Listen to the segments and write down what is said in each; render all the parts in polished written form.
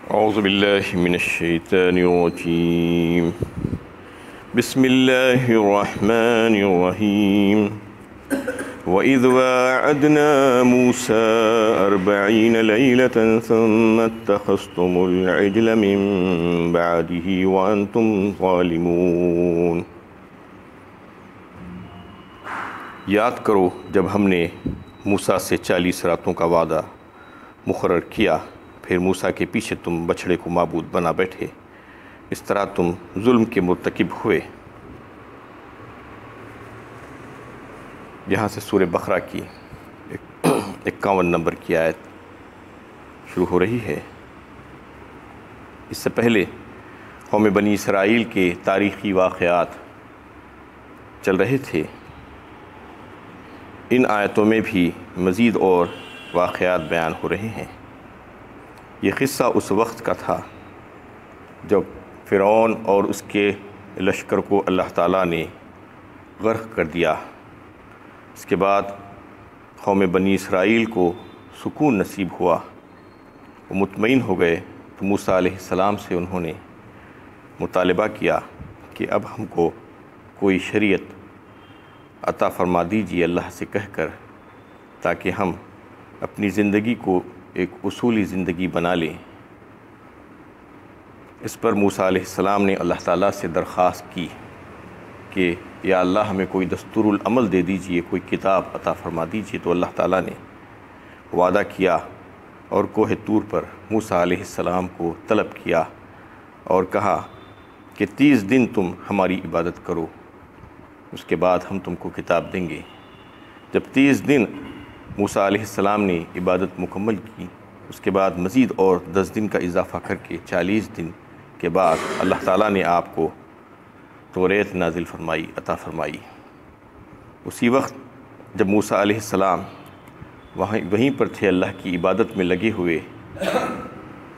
أعوذ بالله من الشيطان الرجيم بسم الله الرحمن الرحيم وإذ واعدنا موسى 40 ليلة ثم اتخذتم العجل من بعده وأنتم ظالمون۔ یاد کرو جب ہم نے موسیٰ سے 40 راتوں کا وعدہ مقرر کیا، پھر موسیٰ کے پیچھے تم بچھڑے کو معبود بنا بیٹھے، اس طرح تم ظلم کے مرتکب ہوئے۔ یہاں سے سورہ بقرہ کی 51 نمبر کی آیت شروع ہو رہی ہے۔ اس سے پہلے قوم بنی اسرائیل کے تاریخی واقعات چل رہے تھے۔ ان آیتوں میں بھی مزید اور واقعات بیان ہو رہے ہیں۔ یہ قصہ اس وقت کا تھا جب فرعون اور اس کے لشکر کو اللہ تعالیٰ نے غرق کر دیا۔ اس کے بعد قوم بنی اسرائیل کو سکون نصیب ہوا، وہ مطمئن ہو گئے، تو موسیٰ علیہ السلام سے انہوں نے مطالبہ کیا کہ اب ہم کو کوئی شریعت عطا فرما دیجیے اللہ سے کہہ کر، تاکہ ہم اپنی زندگی کو ایک اصولی زندگی بنا لیں۔ اس پر موسیٰ علیہ السلام نے اللہ تعالیٰ سے درخواست کی کہ یا اللہ ہمیں کوئی دستور العمل دے دیجئے، کوئی کتاب عطا فرما دیجئے۔ تو اللہ تعالیٰ نے وعدہ کیا اور کوہ طور پر موسیٰ علیہ السلام کو طلب کیا اور کہا کہ 30 دن تم ہماری عبادت کرو، اس کے بعد ہم تم کو کتاب دیں گے۔ جب 30 دن موسیٰ علیہ السلام نے عبادت مکمل کی، اس کے بعد مزید اور 10 دن کا اضافہ کر کے 40 دن کے بعد اللہ تعالیٰ نے آپ کو توریت نازل فرمائی، عطا فرمائی۔ اسی وقت جب موسیٰ علیہ السلام وہیں پر تھے اللہ کی عبادت میں لگے ہوئے،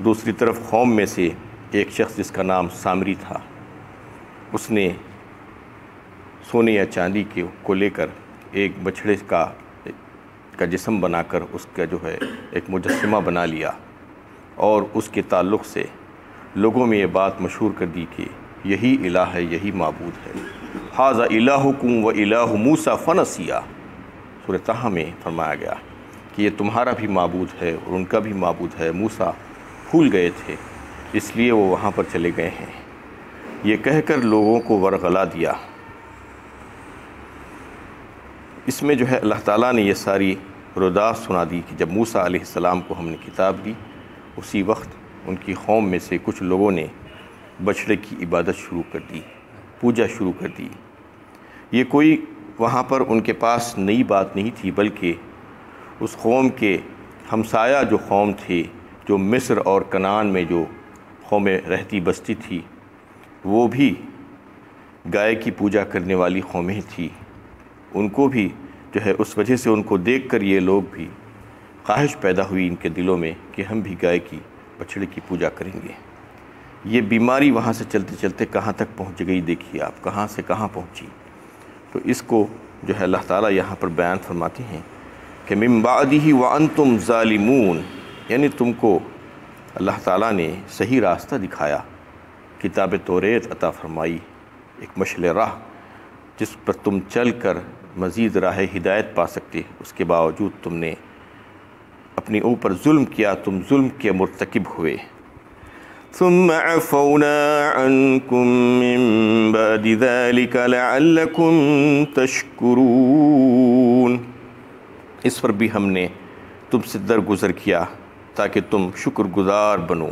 دوسری طرف قوم میں سے ایک شخص جس کا نام سامری تھا، اس نے سونے یا چاندی کو لے کر ایک بچھڑے کا جسم بنا کر اس کا جو ہے ایک مجسمہ بنا لیا، اور اس کے تعلق سے لوگوں میں یہ بات مشہور کر دی کہ یہی الہ ہے، یہی معبود ہے۔ ھذا الہکم و الہ موسیٰ فنسیا، سورہ طٰہٰ میں فرمایا گیا کہ یہ تمہارا بھی معبود ہے اور ان کا بھی معبود ہے، موسیٰ بھول گئے تھے اس لیے وہ وہاں پر چلے گئے ہیں۔ یہ کہہ کر لوگوں کو ورغلا دیا۔ اس میں جو ہے اللہ تعالیٰ نے یہ ساری روداد سنا دی کہ جب موسیٰ علیہ السلام کو ہم نے کتاب دی، اسی وقت ان کی قوم میں سے کچھ لوگوں نے بچھڑے کی عبادت شروع کر دی، پوجا شروع کر دی۔ یہ کوئی وہاں پر ان کے پاس نئی بات نہیں تھی، بلکہ اس قوم کے ہمسایہ جو قوم تھے، جو مصر اور کنعان میں جو قومیں رہتی بستی تھی، وہ بھی گائے کی پوجا کرنے والی قومیں تھیں۔ ان کو بھی جو ہے اس وجہ سے ان کو دیکھ کر یہ لوگ بھی خواہش پیدا ہوئی ان کے دلوں میں کہ ہم بھی گائے کی بچھڑے کی پوجا کریں گے۔ یہ بیماری وہاں سے چلتے چلتے کہاں تک پہنچ گئی، دیکھیے آپ کہاں سے کہاں پہنچی۔ تو اس کو جو ہے اللہ تعالیٰ یہاں پر بیان فرماتے ہیں کہ من بعدہ وانتم ظالمون، یعنی تم کو اللہ تعالیٰ نے صحیح راستہ دکھایا، کتاب توریت عطا فرمائی، ایک مشعل راہ جس پر تم چل کر مزید راہ ہدایت پا سکتے، اس کے باوجود تم نے اپنے اوپر ظلم کیا، تم ظلم کے مرتکب ہوئے۔ ثم عفونا عنكم من بعد ذلك لعلكم تشکرون، اس پر بھی ہم نے تم سے درگزر کیا تاکہ تم شکر گزار بنو۔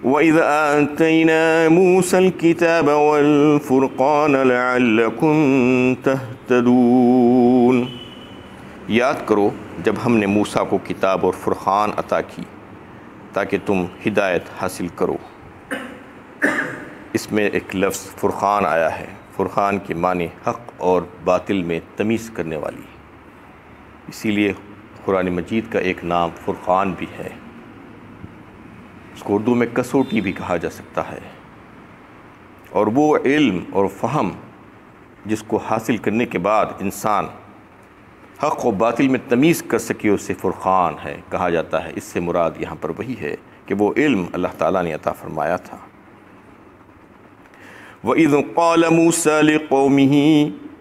وَإِذْ آتَيْنَا مُوسَى الْكِتَابَ وَالْفُرْقَانَ لَعَلَّكُمْ تَهْتَدُونَ، یاد کرو جب ہم نے موسیٰ کو کتاب اور فرقان عطا کی تاکہ تم ہدایت حاصل کرو۔ اس میں ایک لفظ فرقان آیا ہے، فرقان کے معنی حق اور باطل میں تمیز کرنے والی، اسی لیے قرآن مجید کا ایک نام فرقان بھی ہے۔ اس کو اردو میں کسوٹی بھی کہا جا سکتا ہے، اور وہ علم اور فہم جس کو حاصل کرنے کے بعد انسان حق و باطل میں تمیز کر سکے اسے فرقان ہے کہا جاتا ہے۔ اس سے مراد یہاں پر وہی ہے کہ وہ علم اللہ تعالیٰ نے عطا فرمایا تھا۔ وَإِذْ قَالَ مُوسَىٰ لِقَوْمِهِ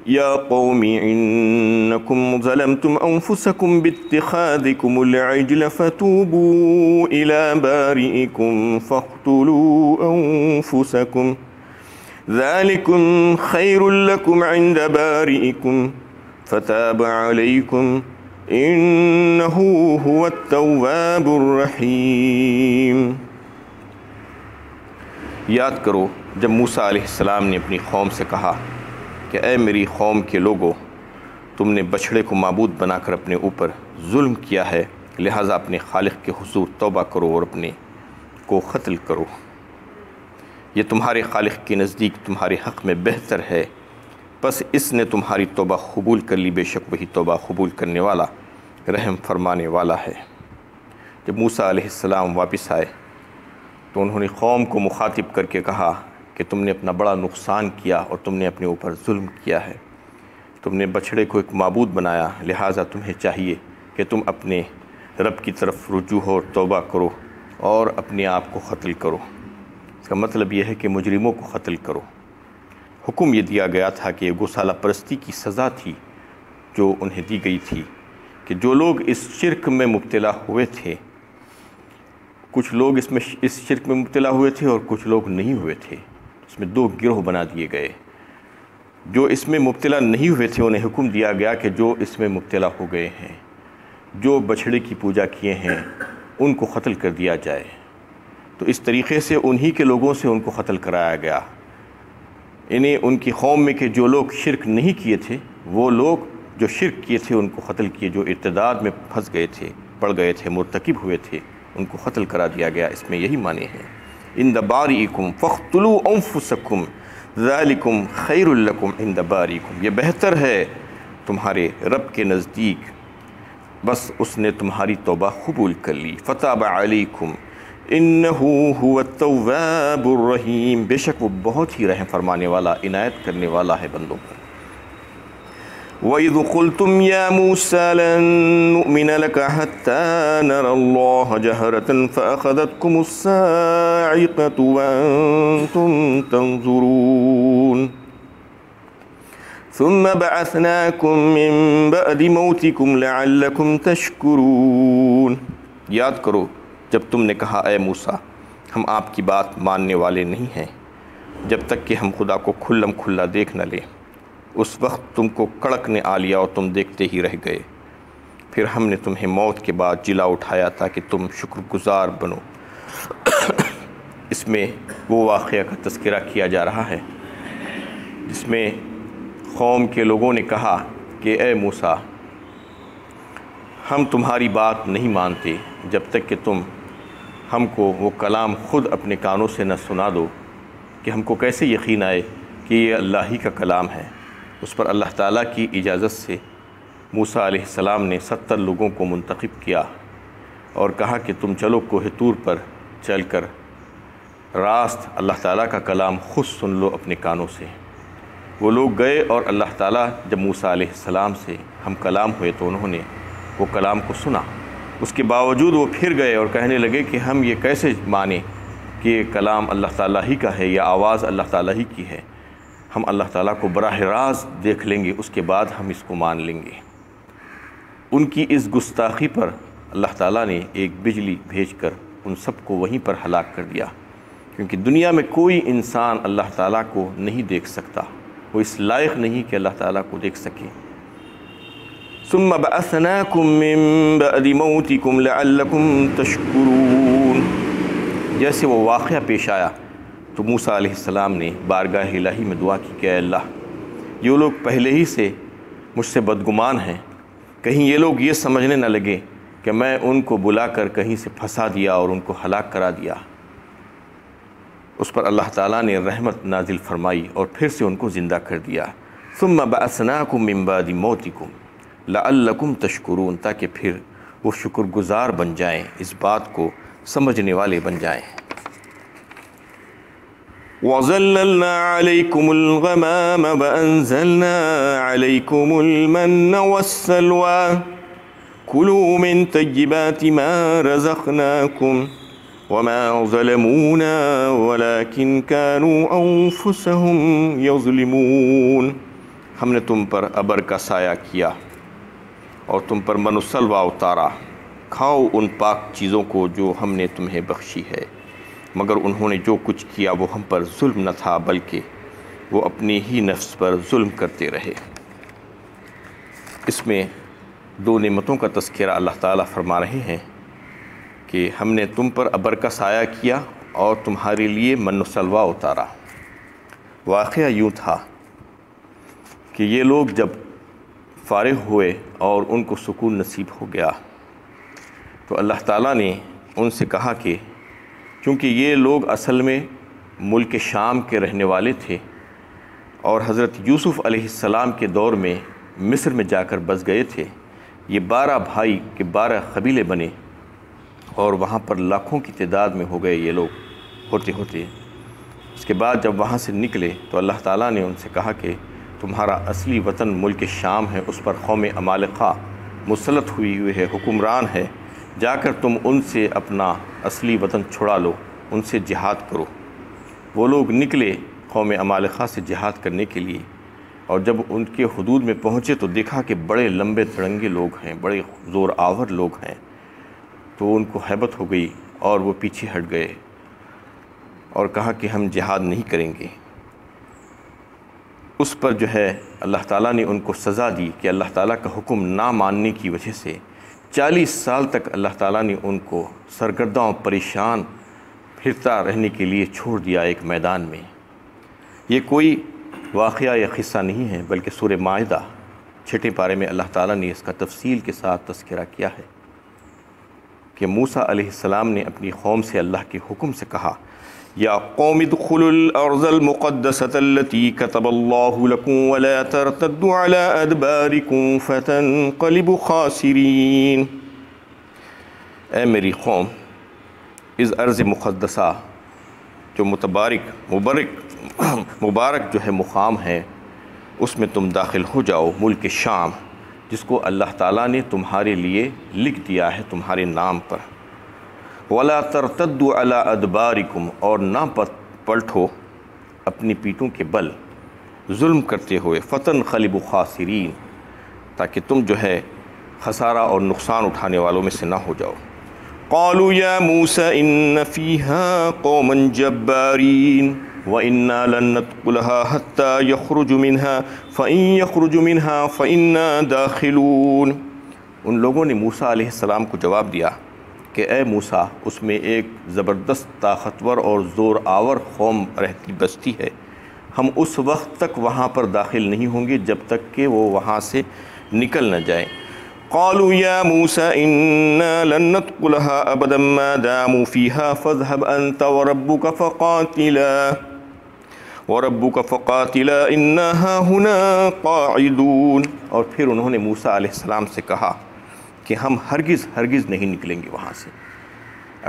يَا قَوْمِ إِنَّكُمْ ظَلَمْتُمْ أَنفُسَكُمْ بِاتِّخَاذِكُمُ الْعِجْلَ فَتُوبُوا إِلَىٰ بَارِئِكُمْ فَاقْتُلُوا أَنفُسَكُمْ ذَلِكُمْ خَيْرٌ لَكُمْ عِندَ بَارِئِكُمْ فَتَابَ عَلَيْكُمْ إِنَّهُ هُوَ التَّوَّابُ الرَّحِيمُ۔ یاد کرو جب موسیٰ علیہ السلام نے اپنی قوم سے کہا کہ اے میری قوم کے لوگو، تم نے بچھڑے کو معبود بنا کر اپنے اوپر ظلم کیا ہے، لہٰذا اپنے خالق کے حضور توبہ کرو اور اپنے کو قتل کرو، یہ تمہارے خالق کے نزدیک تمہارے حق میں بہتر ہے، بس اس نے تمہاری توبہ قبول کر لی، بے شک وہی توبہ قبول کرنے والا رحم فرمانے والا ہے۔ جب موسیٰ علیہ السلام واپس آئے تو انہوں نے قوم کو مخاطب کر کے کہا کہ تم نے اپنا بڑا نقصان کیا اور تم نے اپنے اوپر ظلم کیا ہے، تم نے بچھڑے کو ایک معبود بنایا، لہٰذا تمہیں چاہیے کہ تم اپنے رب کی طرف رجوع ہو اور توبہ کرو اور اپنے آپ کو قتل کرو۔ اس کا مطلب یہ ہے کہ مجرموں کو قتل کرو۔ حکم یہ دیا گیا تھا کہ گوسالہ پرستی کی سزا تھی جو انہیں دی گئی تھی کہ جو لوگ اس شرک میں مبتلا ہوئے تھے، کچھ لوگ اس شرک میں مبتلا ہوئے تھے اور کچھ لوگ نہیں ہوئے تھے، اس میں دو گروہ بنا دیے گئے۔ جو اس میں مبتلا نہیں ہوئے تھے انہیں حکم دیا گیا کہ جو اس میں مبتلا ہو گئے ہیں، جو بچھڑے کی پوجا کیے ہیں، ان کو قتل کر دیا جائے۔ تو اس طریقے سے انہی کے لوگوں سے ان کو قتل کرایا گیا، انہیں ان کی قوم میں کہ جو لوگ شرک نہیں کیے تھے، وہ لوگ جو شرک کیے تھے ان کو قتل کیے، جو ارتداد میں پھنس گئے تھے، پڑ گئے تھے، مرتکب ہوئے تھے، ان کو قتل کرا دیا گیا۔ اس میں یہی معنی ہے عند بارئکم فاقتلوا انفسکم ذالکم خیر لکم عند بارئکم، یہ بہتر ہے تمہارے رب کے نزدیک، بس اس نے تمہاری توبہ قبول کر لی۔ فتاب علیکم انہ هو التواب الرحیم، بے شک وہ بہت ہی رحم فرمانے والا، عنایت کرنے والا ہے بندوں پر۔ وَإِذْ قُلْتُمْ يَا مُوسَىٰ لَن نُّؤْمِنَ لَكَ حَتَّىٰ نَرَى اللَّهَ جَهْرَةً فَأَخَذَتْكُمُ الصَّاعِقَةُ وَأَنتُمْ تَنظُرُونَ ثُمَّ بَعَثْنَاكُم مِّن بَعْدِ مَوْتِكُمْ لَعَلَّكُمْ تَشْكُرُونَ۔ یاد کرو جب تم نے کہا اے موسیٰ ہم آپ کی بات ماننے والے نہیں ہیں جب تک کہ ہم خدا کو کھلم کھلا دیکھ نہ لیں، اس وقت تم کو کڑک نے آ لیا اور تم دیکھتے ہی رہ گئے، پھر ہم نے تمہیں موت کے بعد جلا اٹھایا تاکہ تم شکر گزار بنو۔ اس میں وہ واقعہ کا تذکرہ کیا جا رہا ہے جس میں قوم کے لوگوں نے کہا کہ اے موسیٰ ہم تمہاری بات نہیں مانتے جب تک کہ تم ہم کو وہ کلام خود اپنے کانوں سے نہ سنا دو، کہ ہم کو کیسے یقین آئے کہ یہ اللہ ہی کا کلام ہے۔ اس پر اللہ تعالیٰ کی اجازت سے موسیٰ علیہ السلام نے 70 لوگوں کو منتخب کیا اور کہا کہ تم چلو کوہ طور پر چل کر راست اللہ تعالیٰ کا کلام خود سن لو اپنے کانوں سے۔ وہ لوگ گئے اور اللہ تعالیٰ جب موسیٰ علیہ السلام سے ہم کلام ہوئے تو انہوں نے وہ کلام کو سنا، اس کے باوجود وہ پھر گئے اور کہنے لگے کہ ہم یہ کیسے مانیں کہ یہ کلام اللہ تعالیٰ ہی کا ہے یا آواز اللہ تعالیٰ ہی کی ہے، ہم اللہ تعالیٰ کو براہ راست دیکھ لیں گے، اس کے بعد ہم اس کو مان لیں گے۔ ان کی اس گستاخی پر اللہ تعالیٰ نے ایک بجلی بھیج کر ان سب کو وہیں پر ہلاک کر دیا، کیونکہ دنیا میں کوئی انسان اللہ تعالیٰ کو نہیں دیکھ سکتا، وہ اس لائق نہیں کہ اللہ تعالیٰ کو دیکھ سکے۔ ثم بعثناکم من بعد موتکم لعلکم تشکرون، جیسے وہ واقعہ پیش آیا تو موسیٰ علیہ السلام نے بارگاہ الہی میں دعا کی کہ اے اللہ یہ لوگ پہلے ہی سے مجھ سے بدگمان ہیں، کہیں یہ لوگ یہ سمجھنے نہ لگے کہ میں ان کو بلا کر کہیں سے پھنسا دیا اور ان کو ہلاک کرا دیا۔ اس پر اللہ تعالیٰ نے رحمت نازل فرمائی اور پھر سے ان کو زندہ کر دیا۔ ثم بعثناکم من بعد موتکم لعلکم تشکرون، تاکہ پھر وہ شکر گزار بن جائیں، اس بات کو سمجھنے والے بن جائیں۔ وَظَلَّلْنَا عَلَيْكُمُ الْغَمَامَ وَأَنزَلْنَا عَلَيْكُمُ الْمَنَّ وَالسَّلْوَىٰ كُلُوا مِن طَيِّبَاتِ مَا رَزَقْنَاكُمْ وَمَا ظَلَمُونَا وَلَٰكِن كَانُوا أَنفُسَهُمْ يَظْلِمُونَ۔ ہم نے تم پر ابر کا سایہ کیا اور تم پر من و سلوہ اتارا، کھاؤ ان پاک چیزوں کو جو ہم نے تمہیں بخشی ہے، مگر انہوں نے جو کچھ کیا وہ ہم پر ظلم نہ تھا بلکہ وہ اپنی ہی نفس پر ظلم کرتے رہے۔ اس میں دو نعمتوں کا تذکرہ اللہ تعالیٰ فرما رہے ہیں کہ ہم نے تم پر ابر کا سایہ کیا اور تمہارے لیے من و سلوہ اتارا۔ واقعہ یوں تھا کہ یہ لوگ جب فارغ ہوئے اور ان کو سکون نصیب ہو گیا تو اللہ تعالیٰ نے ان سے کہا کہ کیونکہ یہ لوگ اصل میں ملک شام کے رہنے والے تھے اور حضرت یوسف علیہ السلام کے دور میں مصر میں جا کر بس گئے تھے، یہ 12 بھائی کے 12 قبیلے بنے اور وہاں پر لاکھوں کی تعداد میں ہو گئے یہ لوگ ہوتے ہوتے۔ اس کے بعد جب وہاں سے نکلے تو اللہ تعالیٰ نے ان سے کہا کہ تمہارا اصلی وطن ملک شام ہے، اس پر قوم عمالقہ مسلط ہوئی ہے، حکمران ہے، جا کر تم ان سے اپنا اصلی وطن چھڑا لو، ان سے جہاد کرو۔ وہ لوگ نکلے قوم عمالقہ سے جہاد کرنے کے لیے، اور جب ان کے حدود میں پہنچے تو دیکھا کہ بڑے لمبے تڑنگے لوگ ہیں، بڑے زور آور لوگ ہیں، تو ان کو ہیبت ہو گئی اور وہ پیچھے ہٹ گئے اور کہا کہ ہم جہاد نہیں کریں گے۔ اس پر جو ہے اللہ تعالیٰ نے ان کو سزا دی کہ اللہ تعالیٰ کا حکم نہ ماننے کی وجہ سے 40 سال تک اللہ تعالیٰ نے ان کو سرگرداں پریشان پھرتا رہنے کے لیے چھوڑ دیا ایک میدان میں۔ یہ کوئی واقعہ یا قصہ نہیں ہے بلکہ سورہ مائدہ 6 پارے میں اللہ تعالیٰ نے اس کا تفصیل کے ساتھ تذکرہ کیا ہے کہ موسیٰ علیہ السلام نے اپنی قوم سے اللہ کے حکم سے کہا یا قوم ادخلوا الارض المقدسة التي كتب الله لكم ولا ترتدوا على ادباركم فتنقلبوا خاسرین۔ اے میری قوم، اس ارض مقدسہ جو مبارک جو ہے مقام ہے، اس میں تم داخل ہو جاؤ، ملک شام جس کو اللہ تعالیٰ نے تمہارے لیے لکھ دیا ہے تمہارے نام پر۔ وَلَا تَرْتَدُّوا عَلَىٰ أَدْبَارِكُمْ، اور نہ پلٹو اپنی پیٹوں کے بل ظلم کرتے ہوئے، فَتَنْقَلِبُوا خَاسِرِينَ، تاکہ تم جو ہے خسارہ اور نقصان اٹھانے والوں میں سے نہ ہو جاؤ۔ قَالُوا يَا مُوسَىٰ إِنَّ فِيهَا قَوْمًا جَبَّارِينَ وَإِنَّا لَن نَّدْخُلَهَا حَتَّىٰ يَخْرُجُ مِنْهَا فَإِن يَخْرُجُ مِنْهَا فَإِنَّا دَاخِلُونَ۔ ان لوگوں نے موسیٰ علیہ السلام کو جواب دیا کہ اے موسیٰ، اس میں ایک زبردست طاقتور اور زور آور قوم رہتی بستی ہے، ہم اس وقت تک وہاں پر داخل نہیں ہوں گے جب تک کہ وہ وہاں سے نکل نہ جائیں۔ قالوا یا موسیٰ انا لن ندخلها ابدا ما داموا فيها فاذهب انت وربك فقاتلا انا هاهنا قاعدون۔ اور پھر انہوں نے موسیٰ علیہ السلام سے کہا کہ ہم ہرگز نہیں نکلیں گے وہاں سے،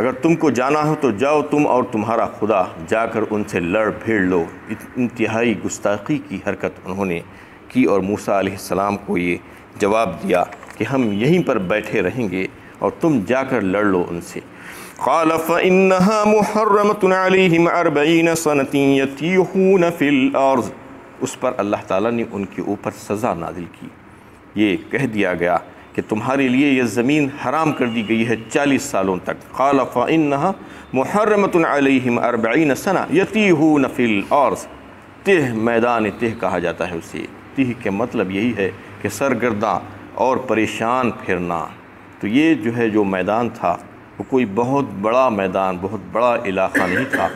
اگر تم کو جانا ہو تو جاؤ تم اور تمہارا خدا، جا کر ان سے لڑ بھیڑ لو۔ انتہائی گستاخی کی حرکت انہوں نے کی اور موسیٰ علیہ السلام کو یہ جواب دیا کہ ہم یہیں پر بیٹھے رہیں گے اور تم جا کر لڑ لو ان سے۔ قال فإنها محرمة عليهم 40 سنة يتيهون في الأرض، اس پر اللہ تعالیٰ نے ان کے اوپر سزا نازل کی، یہ کہہ دیا گیا کہ تمہارے لیے یہ زمین حرام کر دی گئی ہے 40 سالوں تک۔ قال فإنها محرمة عليهم 40 سنة يتيهون في الأرض، تہ میدان تہ کہا جاتا ہے اسے، تہ کے مطلب یہی ہے کہ سرگرداں اور پریشان پھرنا۔ تو یہ جو ہے جو میدان تھا وہ کوئی بہت بڑا میدان، بہت بڑا علاقہ نہیں تھا،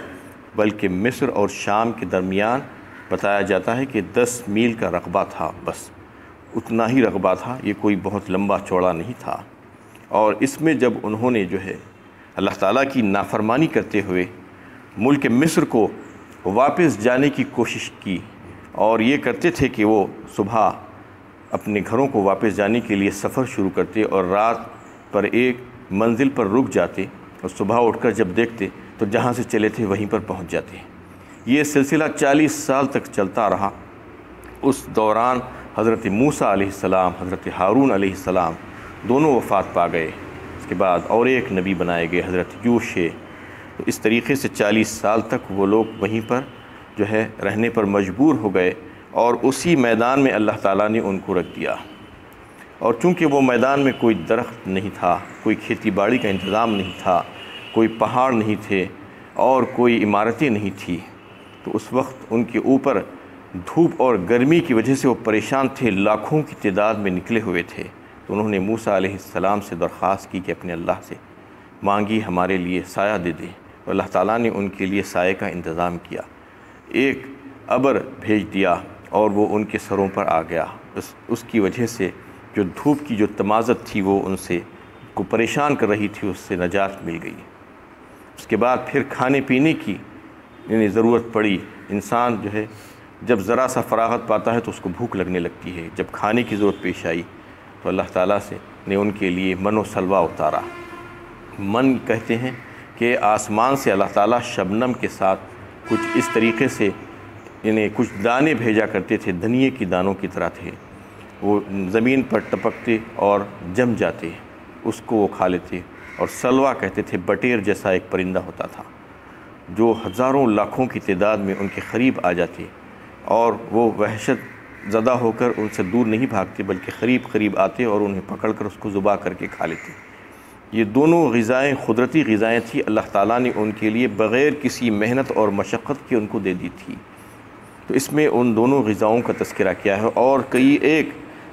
بلکہ مصر اور شام کے درمیان بتایا جاتا ہے کہ 10 میل کا رقبہ تھا، بس اتنا ہی رقبہ تھا، یہ کوئی بہت لمبا چوڑا نہیں تھا۔ اور اس میں جب انہوں نے جو ہے اللہ تعالیٰ کی نافرمانی کرتے ہوئے ملک مصر کو واپس جانے کی کوشش کی، اور یہ کرتے تھے کہ وہ صبح اپنے گھروں کو واپس جانے کے لیے سفر شروع کرتے اور رات پر ایک منزل پر رک جاتے اور صبح اٹھ کر جب دیکھتے تو جہاں سے چلے تھے وہیں پر پہنچ جاتے۔ یہ سلسلہ 40 سال تک چلتا رہا۔ اس دوران حضرت موسیٰ علیہ السلام، حضرت ہارون علیہ السلام دونوں وفات پا گئے۔ اس کے بعد اور ایک نبی بنائے گئے، حضرت یوشع۔ تو اس طریقے سے 40 سال تک وہ لوگ وہیں پر جو ہے رہنے پر مجبور ہو گئے، اور اسی میدان میں اللہ تعالیٰ نے ان کو رکھ دیا۔ اور چونکہ وہ میدان میں کوئی درخت نہیں تھا، کوئی کھیتی باڑی کا انتظام نہیں تھا، کوئی پہاڑ نہیں تھے اور کوئی عمارتیں نہیں تھیں، تو اس وقت ان کے اوپر دھوپ اور گرمی کی وجہ سے وہ پریشان تھے، لاکھوں کی تعداد میں نکلے ہوئے تھے۔ تو انہوں نے موسیٰ علیہ السلام سے درخواست کی کہ اپنے اللہ سے مانگی ہمارے لیے سایہ دے دیں، اور اللہ تعالیٰ نے ان کے لیے سائے کا انتظام کیا۔ ایک ابر بھیج دیا اور وہ ان کے سروں پر آ گیا۔ اس کی وجہ سے جو دھوپ کی جو تمازت تھی وہ ان سے کو پریشان کر رہی تھی، اس سے نجات مل گئی۔ اس کے بعد پھر کھانے پینے کی ضرورت پڑی۔ انسان جو ہے جب ذرا سا فراغت پاتا ہے تو اس کو بھوک لگنے لگتی ہے۔ جب کھانے کی ضرورت پیش آئی تو اللہ تعالیٰ نے ان کے لیے من و سلوہ اتارا۔ من کہتے ہیں کہ آسمان سے اللہ تعالیٰ شبنم کے ساتھ کچھ اس طریقے سے کچھ دانے بھیجا کرتے تھے، دھنیے کی دانوں کی طرح تھے، وہ زمین پر ٹپکتے اور جم جاتے، اس کو وہ کھا لیتے۔ اور سلوہ کہتے تھے، بٹیر جیسا ایک پرندہ ہوتا تھا جو ہزاروں لاکھوں کی تعداد میں ان کے قریب آ جاتے، اور وہ وحشت زدہ ہو کر ان سے دور نہیں بھاگتے بلکہ قریب آتے اور انہیں پکڑ کر اس کو ذبح کر کے کھا لیتے۔ یہ دونوں غذائیں قدرتی غذائیں تھیں، اللہ تعالیٰ نے ان کے لیے بغیر کسی محنت اور مشقت کی ان کو دے دی تھی۔ تو اس میں ان دونوں غذاؤں کا تذکرہ کیا ہے، اور کئی ایک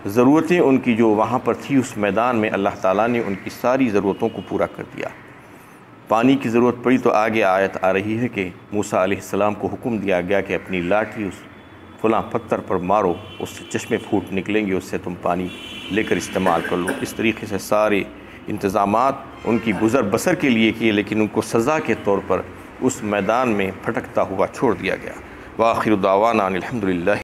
ضرورتیں ان کی جو وہاں پر تھی اس میدان میں، اللہ تعالیٰ نے ان کی ساری ضرورتوں کو پورا کر دیا۔ پانی کی ضرورت پڑی تو آگے آیت آ رہی ہے کہ موسیٰ علیہ السلام کو حکم دیا گیا کہ اپنی لاٹھی اس فلاں پتھر پر مارو، اس سے چشمے پھوٹ نکلیں گے، اس سے تم پانی لے کر استعمال کر لو۔ اس طریقے سے سارے انتظامات ان کی گزر بسر کے لیے کیے، لیکن ان کو سزا کے طور پر اس میدان میں پھٹکتا ہوا چھوڑ دیا گیا۔ وآخر دعوانا الحمدللہ۔